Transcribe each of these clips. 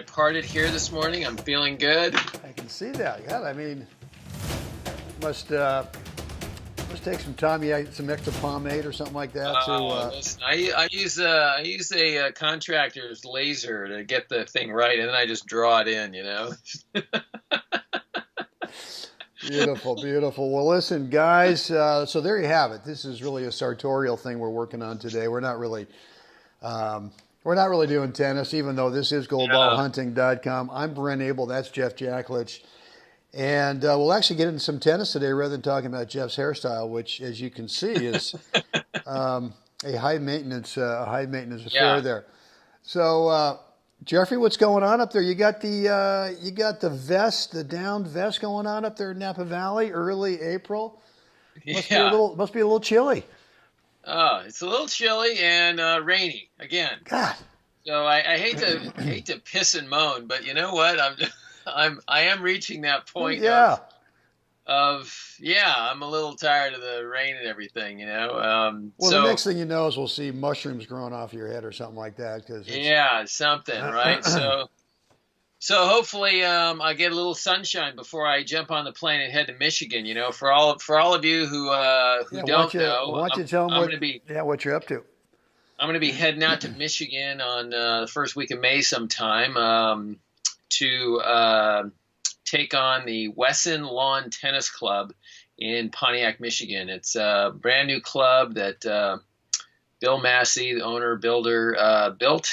parted here this morning. I'm feeling good. I can see that. Yeah, I mean, must take some time. You had some extra pomade or something like that. Listen, I use a contractor's laser to get the thing right, and then I just draw it in. Beautiful, beautiful. Well, listen, guys. So there you have it. This is really a sartorial thing we're working on today. We're not really doing tennis, even though this is goldballhunting.com. I'm Brent Abel. That's Jeff Jacklich. And we'll actually get into some tennis today rather than talking about Jeff's hairstyle, which, as you can see, is a high maintenance affair there. So, Jeffrey, what's going on up there? You got the vest, the downed vest going on up there in Napa Valley, early April. Must be a little chilly. Oh, it's a little chilly and rainy again. God. So I hate to piss and moan, but you know what? I am reaching that point. Yeah. I'm a little tired of the rain and everything. The next thing you know is we'll see mushrooms growing off your head or something like that. Something, right? So hopefully I get a little sunshine before I jump on the plane and head to Michigan. For all of you who don't know, why don't you tell them what you're up to? I'm going to be heading out to Michigan on the first week of May sometime to take on the Wesson Lawn Tennis Club in Pontiac, Michigan. It's a brand new club that Bill Massey, the owner builder, built.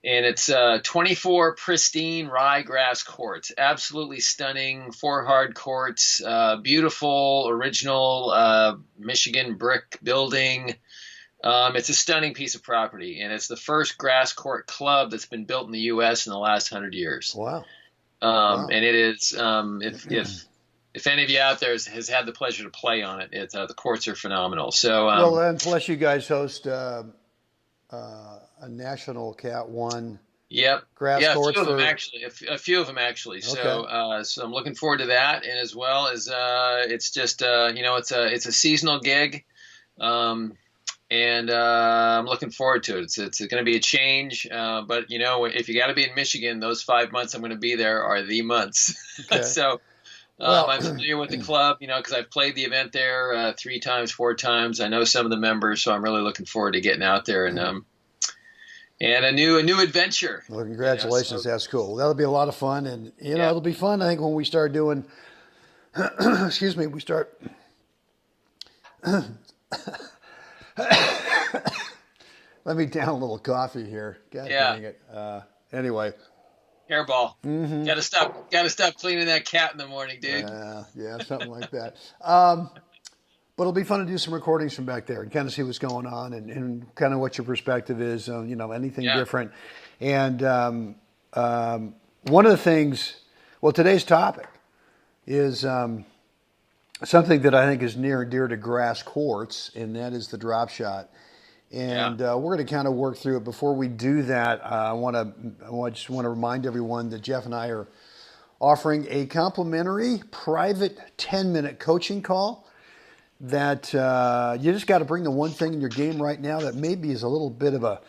And it's 24 pristine ryegrass courts, absolutely stunning, 4 hard courts, beautiful, original Michigan brick building. It's a stunning piece of property, and it's the first grass court club that's been built in the U.S. in the last 100 years. Wow. And it is, if any of you out there has had the pleasure to play on it, the courts are phenomenal. So, and plus you guys host a national Cat 1 grass courts. A few of them actually. Okay. So I'm looking forward to that, and as well as it's just it's a seasonal gig. And I'm looking forward to it. It's going to be a change, but if you got to be in Michigan, those 5 months I'm going to be there are the months. Okay. So I'm familiar with the club, because I've played the event there 3 times, 4 times. I know some of the members, so I'm really looking forward to getting out there and a new adventure. Well, congratulations. That's cool. That'll be a lot of fun, and it'll be fun. I think when we start doing, Let me down a little coffee here. God dang it. Anyway. Hairball. Mm-hmm. Gotta stop cleaning that cat in the morning, dude. Yeah, something like that. But it'll be fun to do some recordings from back there and kind of see what's going on and kind of what your perspective is on, anything different. And one of the things, today's topic is something that I think is near and dear to grass courts, and that is the drop shot. And we're going to kind of work through it. Before we do that, I just want to remind everyone that Jeff and I are offering a complimentary private 10-minute coaching call that you just got to bring the one thing in your game right now that maybe is a little bit of a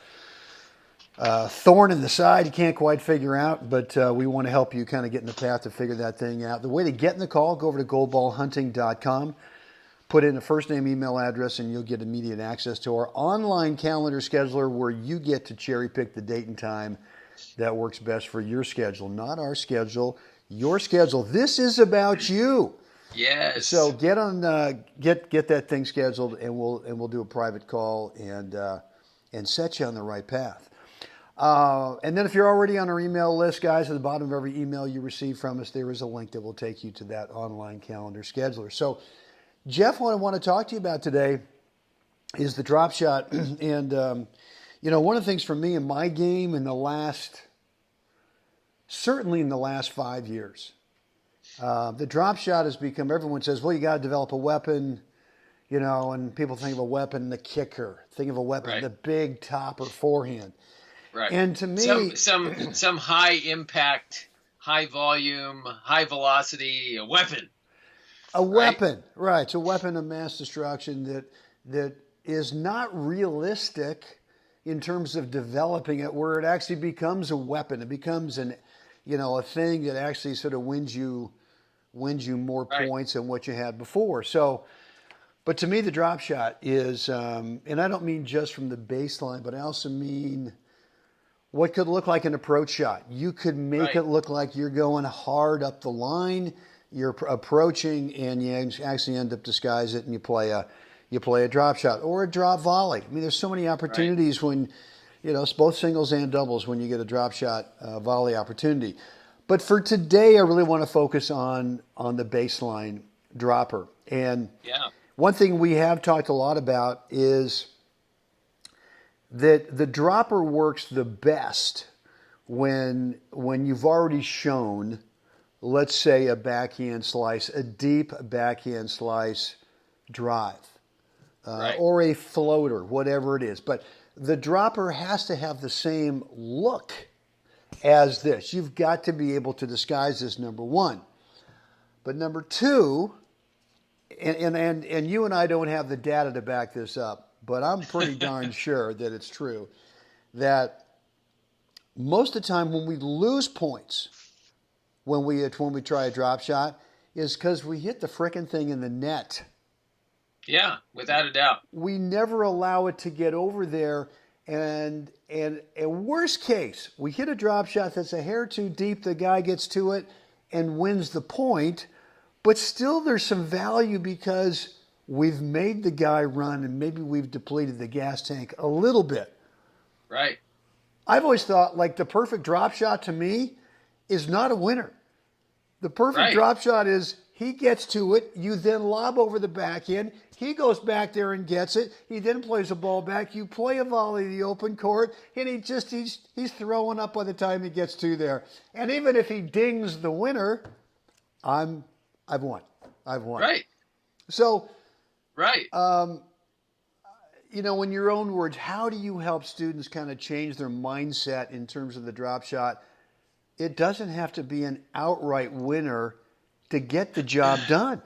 thorn in the side you can't quite figure out, but we want to help you kind of get in the path to figure that thing out. The way to get in the call, go over to goldballhunting.com, put in a first name, email address, and you'll get immediate access to our online calendar scheduler where you get to cherry pick the date and time that works best for your schedule. Not our schedule, your schedule. This is about you. Yes. So get that thing scheduled, and we'll do a private call and set you on the right path. And then if you're already on our email list, guys, at the bottom of every email you receive from us, there is a link that will take you to that online calendar scheduler. So, Jeff, what I want to talk to you about today is the drop shot. And, one of the things for me in my game certainly in the last 5 years, the drop shot has become, everyone says, well, you got to develop a weapon, and people think of a weapon, the kicker, think of a weapon, the big topper forehand. Right. And to me, some high impact, high volume, high velocity weapon. A weapon, right? It's a weapon of mass destruction that is not realistic in terms of developing it, where it actually becomes a weapon. It becomes a thing that actually sort of wins you more points than what you had before. So, but to me, the drop shot is, and I don't mean just from the baseline, but I also mean what could look like an approach shot. You could make it look like you're going hard up the line, you're approaching, and you actually end up disguise it, and you play a drop shot or a drop volley. I mean, there's so many opportunities when, it's both singles and doubles when you get a drop shot volley opportunity. But for today, I really want to focus on the baseline dropper. And one thing we have talked a lot about is that the dropper works the best when you've already shown, let's say, a backhand slice, a deep backhand slice drive, or a floater, whatever it is. But the dropper has to have the same look as this. You've got to be able to disguise this, number one. But number two, and you and I don't have the data to back this up, but I'm pretty darn sure that it's true, that most of the time when we lose points when we try a drop shot is because we hit the frickin' thing in the net. Yeah, without a doubt. We never allow it to get over there. And worst case, we hit a drop shot that's a hair too deep, the guy gets to it and wins the point, but still there's some value because we've made the guy run and maybe we've depleted the gas tank a little bit. Right. I've always thought, like, the perfect drop shot to me is not a winner. The perfect drop shot is he gets to it, you then lob over the backhand, he goes back there and gets it, he then plays a ball back, you play a volley to the open court, and he's throwing up by the time he gets to there. And even if he dings the winner, I've won. Right. So, right. In your own words, how do you help students kind of change their mindset in terms of the drop shot? It doesn't have to be an outright winner to get the job done.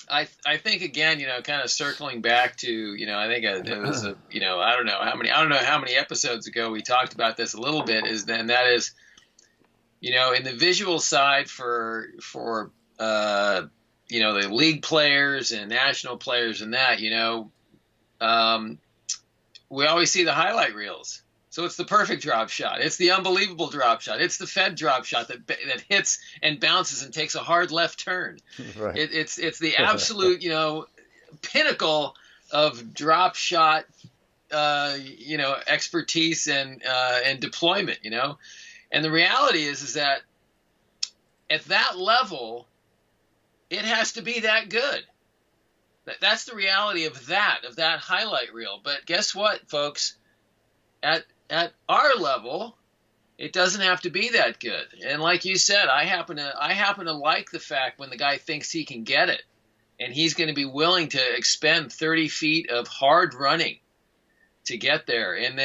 I think, again, kind of circling back to, I think it was I don't know how many episodes ago we talked about this a little bit, in the visual side for the league players and national players and that, we always see the highlight reels. So it's the perfect drop shot. It's the unbelievable drop shot. It's the Fed drop shot that hits and bounces and takes a hard left turn. Right. It's the absolute pinnacle of drop shot expertise and deployment. And the reality is that at that level, it has to be that good. That's the reality of that highlight reel. But guess what, folks? At our level, it doesn't have to be that good. And like you said, I happen to like the fact when the guy thinks he can get it, and he's going to be willing to expend 30 feet of hard running to get there. And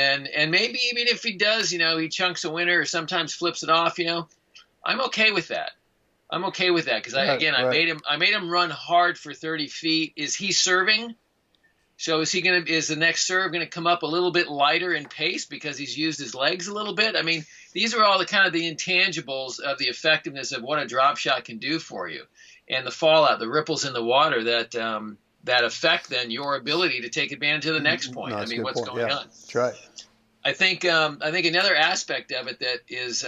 maybe even if he does, he chunks a winner or sometimes flips it off, I'm okay with that. I'm okay with that because I made him run hard for 30 feet. Is he serving? So is the next serve going to come up a little bit lighter in pace because he's used his legs a little bit? I mean, these are all the kind of the intangibles of the effectiveness of what a drop shot can do for you, and the fallout, the ripples in the water that affect then your ability to take advantage of the next point. No, what's going on? That's right. I think another aspect of it that is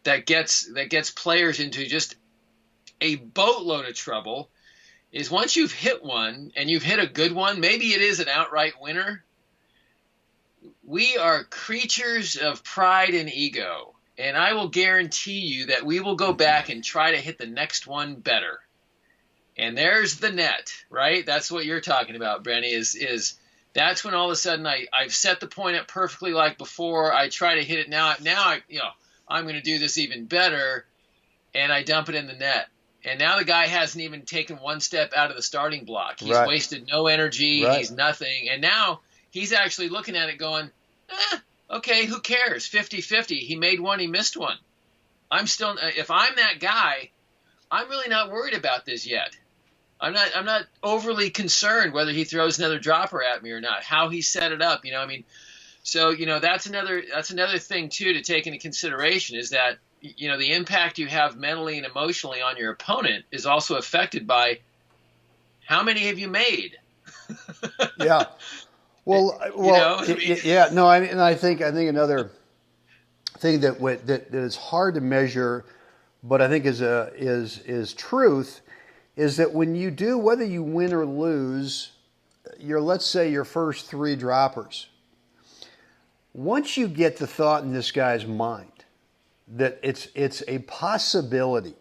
that gets players into just a boatload of trouble is once you've hit one and you've hit a good one, maybe it is an outright winner. We are creatures of pride and ego, and I will guarantee you that we will go back and try to hit the next one better. And there's the net, right? That's what you're talking about, Brenny, is that's when all of a sudden I've set the point up perfectly like before. I try to hit it now. I'm going to do this even better, and I dump it in the net. And now the guy hasn't even taken one step out of the starting block. He's wasted no energy. He's nothing. And now he's actually looking at it going, okay, who cares? 50-50. He made one. He missed one. If I'm that guy, I'm really not worried about this yet. I'm not overly concerned whether he throws another dropper at me or not. How he set it up, I mean, so that's another thing too to take into consideration is that the impact you have mentally and emotionally on your opponent is also affected by how many have you made. Yeah. Well, yeah. No, I think another thing that is hard to measure, but I think is truth, is that when you do, whether you win or lose, let's say your first 3 droppers, once you get the thought in this guy's mind that it's a possibility,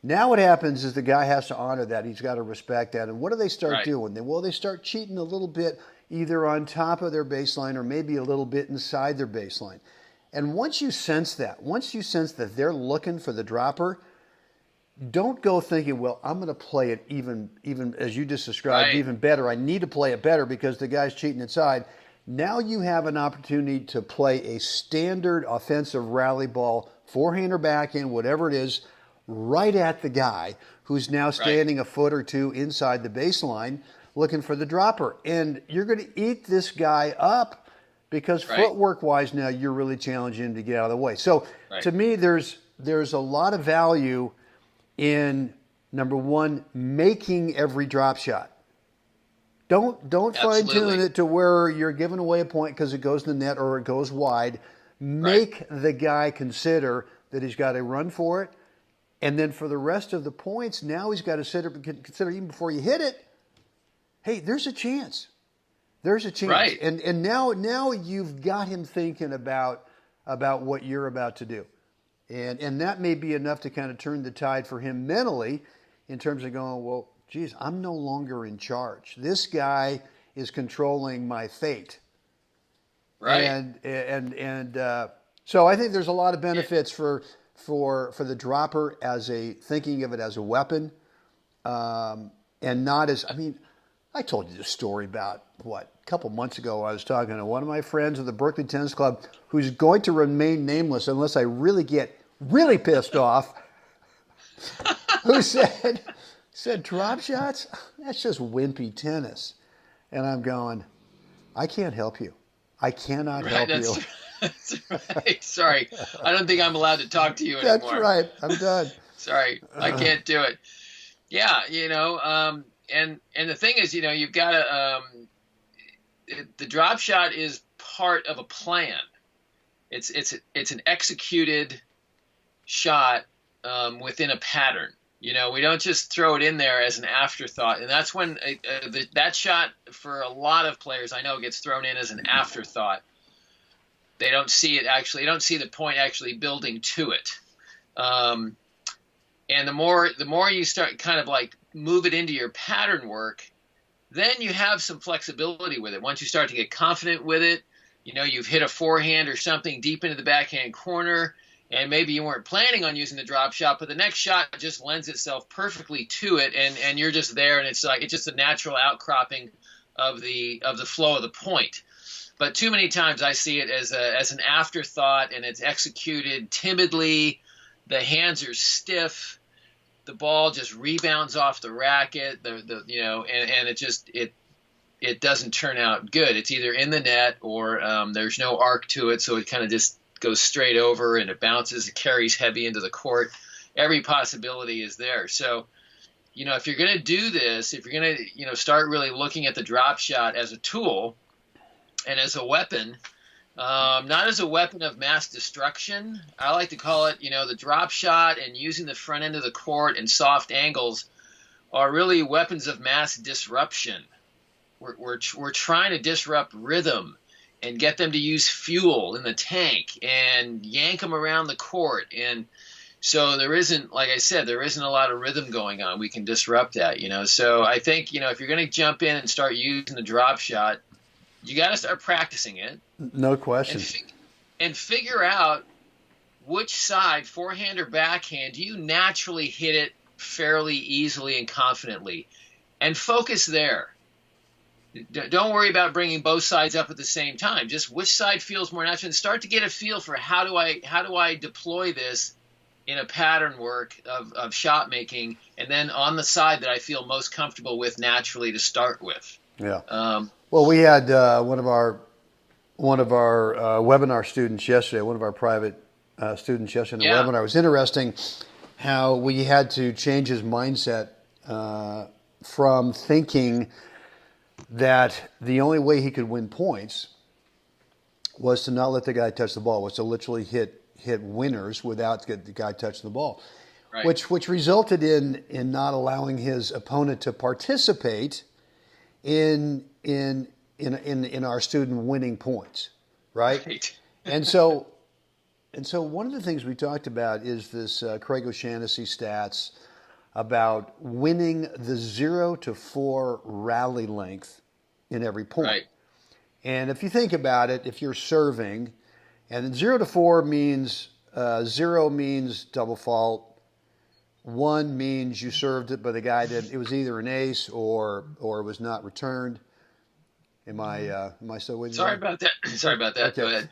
now what happens is the guy has to honor that. He's got to respect that. And what do they start doing? They start cheating a little bit, either on top of their baseline or maybe a little bit inside their baseline. And once you sense that they're looking for the dropper, don't go thinking, well, I'm going to play it even as you just described, even better. I need to play it better because the guy's cheating inside. Now you have an opportunity to play a standard offensive rally ball, forehand or backhand, whatever it is, right at the guy who's now standing a foot or two inside the baseline looking for the dropper. And you're going to eat this guy up because footwork-wise now you're really challenging him to get out of the way. So to me, there's a lot of value in, number one, making every drop shot. Don't fine-tune it to where you're giving away a point because it goes in the net or it goes wide. Make the guy consider that he's got to run for it. And then for the rest of the points, now he's got to consider even before you hit it, hey, there's a chance. There's a chance. Right. And now you've got him thinking about what you're about to do. And that may be enough to kind of turn the tide for him mentally in terms of going, well, geez, I'm no longer in charge. This guy is controlling my fate. Right. And so I think there's a lot of benefits for the dropper thinking of it as a weapon, and not as, I told you this story about, a couple months ago I was talking to one of my friends at the Berkeley Tennis Club who's going to remain nameless unless I really get really pissed off, who said, drop shots? That's just wimpy tennis. And I'm going, I can't help you. I cannot help you. That's right. Sorry. I don't think I'm allowed to talk to you anymore. That's right. I'm done. Sorry. I can't do it. Yeah, and the thing is, you've got to the drop shot is part of a plan. It's an executed shot within a pattern. We don't just throw it in there as an afterthought. And that's when that shot for a lot of players I know gets thrown in as an afterthought. They don't see it actually. They don't see the point actually building to it. And the more you start kind of like move it into your pattern work, then you have some flexibility with it. Once you start to get confident with it, you've hit a forehand or something deep into the backhand corner, and maybe you weren't planning on using the drop shot, but the next shot just lends itself perfectly to it, and you're just there, and it's just a natural outcropping of the flow of the point. But too many times I see it as an afterthought, and it's executed timidly. The hands are stiff. The ball just rebounds off the racket. And it doesn't turn out good. It's either in the net or there's no arc to it, so it kind of just goes straight over and it bounces. It carries heavy into the court. Every possibility is there. So, if you're going to do this, if you're going to start really looking at the drop shot as a tool and as a weapon, not as a weapon of mass destruction. I like to call it, the drop shot and using the front end of the court and soft angles are really weapons of mass disruption. We're trying to disrupt rhythm and get them to use fuel in the tank and yank them around the court. And so there isn't, like I said, there isn't a lot of rhythm going on. We can disrupt that, So I think, if you're going to jump in and start using the drop shot, you got to start practicing it. No question. And figure out which side, forehand or backhand, do you naturally hit it fairly easily and confidently. And focus there. Don't worry about bringing both sides up at the same time. Just which side feels more natural, and start to get a feel for how do I deploy this in a pattern work of shot making, and then on the side that I feel most comfortable with naturally to start with. Yeah. Well, we had one of our webinar students yesterday, one of our private students yesterday in the webinar. It was interesting how we had to change his mindset from thinking that the only way he could win points was to not let the guy touch the ball, was to literally hit winners without the guy touching the ball, right. which resulted in not allowing his opponent to participate in our student winning points, right? And so one of the things we talked about is this Craig O'Shaughnessy stats about winning the 0 to 4 rally length in every point. Right. And if you think about it, if you're serving, and 0 to 4 means 0 means double fault, 1 means you served it, but the guy did. It was either an ace or it was not returned. Am I still with you? Sorry about that. Okay. Go ahead.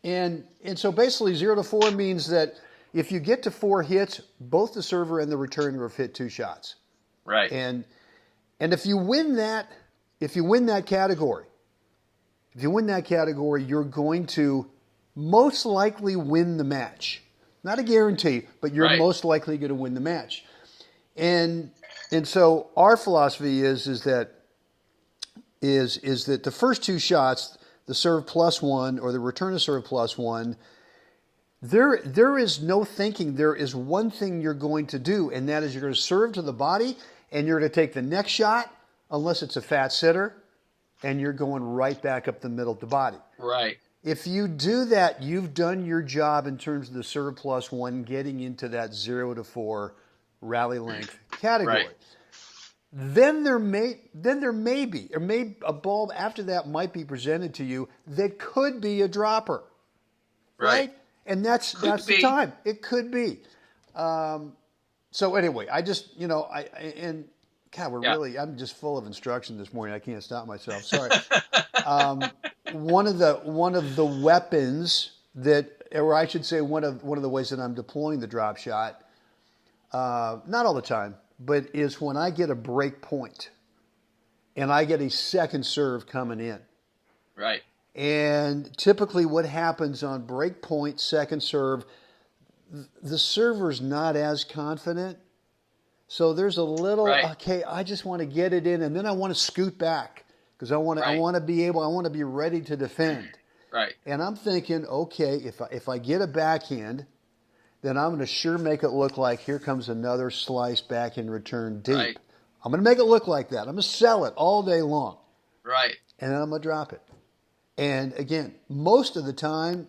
And so basically 0 to 4 means that if you get to 4 hits, both the server and the returner have hit 2 shots. Right. And if you win that category, you're going to most likely win the match. Not a guarantee, but you're most likely going to win the match. And so our philosophy is that the first 2 shots, the serve +1 or the return to serve +1, there is no thinking. There is one thing you're going to do, and that is you're going to serve to the body, and you're going to take the next shot, unless it's a fat sitter, and you're going right back up the middle of the body. Right. If you do that, you've done your job in terms of the serve +1, getting into that 0 to 4 rally length category. Right. Then there may be a ball after that might be presented to you that could be a dropper, right? And that's the time. It could be. So anyway, I just God, I'm just full of instruction this morning. I can't stop myself. Sorry. One of the weapons that, or I should say, one of the ways that I'm deploying the drop shot, not all the time, but is when I get a break point and I get a second serve coming in. Right. And typically what happens on break point, second serve, the server's not as confident. So there's a little, okay, I just want to get it in, and then I want to scoot back because I want to be ready to defend. Right. And I'm thinking, okay, if I get a backhand, then I'm going to sure make it look like here comes another slice back in return deep. Right. I'm going to make it look like that. I'm going to sell it all day long. Right. And then I'm going to drop it. And again, most of the time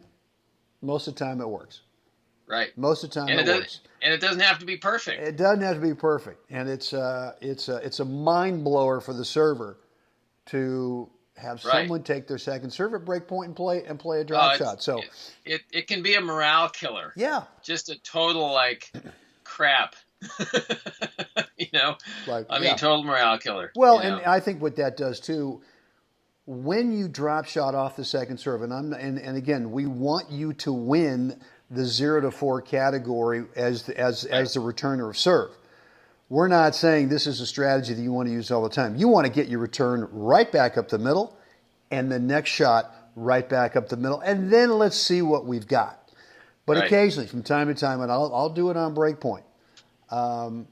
it works. Right. Most of the time it works. And it doesn't have to be perfect. It doesn't have to be perfect. And it's a mind blower for the server to have someone take their second serve at break point and play a drop shot. So it can be a morale killer. Yeah. Just a total crap. Total morale killer. Well, and I think what that does too, when you drop shot off the second serve, and again, we want you to win the 0 to 4 category as the returner of serve. We're not saying this is a strategy that you want to use all the time. You want to get your return right back up the middle and the next shot right back up the middle, and then let's see what we've got. But occasionally, from time to time, and I'll do it on break point. But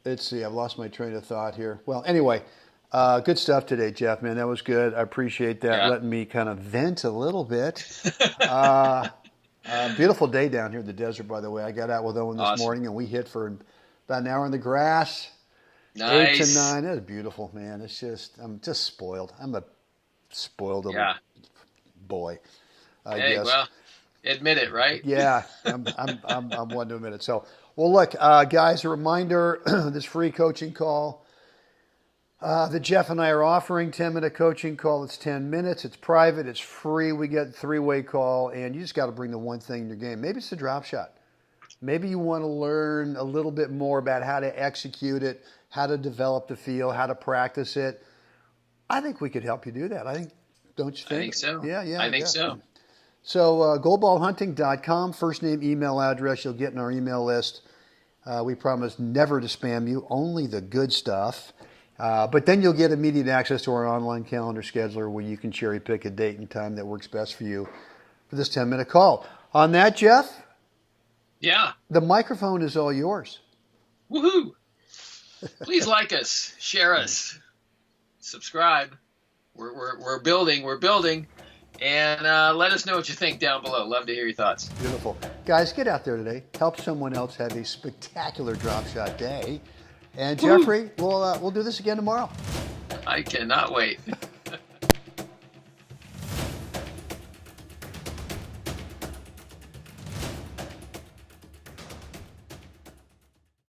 let's see, I've lost my train of thought here. Well, anyway, good stuff today, Jeff, man. That was good. I appreciate that, letting me kind of vent a little bit. Beautiful day down here in the desert, by the way. I got out with Owen this morning, and we hit for about an hour in the grass. Nice. 8 to 9. It was beautiful, man. It's just, I'm just spoiled. I'm a spoiled little boy, I guess. Well, admit it, right? Yeah, I'm one to admit it. So, well, look, guys, a reminder, this free coaching call that Jeff and I are offering, 10-minute coaching call. It's 10 minutes. It's private. It's free. We get a 3-way call, and you just got to bring the one thing in your game. Maybe it's the drop shot. Maybe you want to learn a little bit more about how to execute it, how to develop the feel, how to practice it. I think we could help you do that. Don't you think? I think so. Yeah. I think so. So goldballhunting.com, first name, email address, you'll get in our email list. We promise never to spam you, only the good stuff. But then you'll get immediate access to our online calendar scheduler where you can cherry pick a date and time that works best for you for this 10-minute call. On that, Jeff? Yeah. The microphone is all yours. Woohoo! Please like us, share us, subscribe. We're building. We're building. And let us know what you think down below. Love to hear your thoughts. Beautiful. Guys, get out there today. Help someone else have a spectacular drop shot day. And Jeffrey, we'll do this again tomorrow. I cannot wait.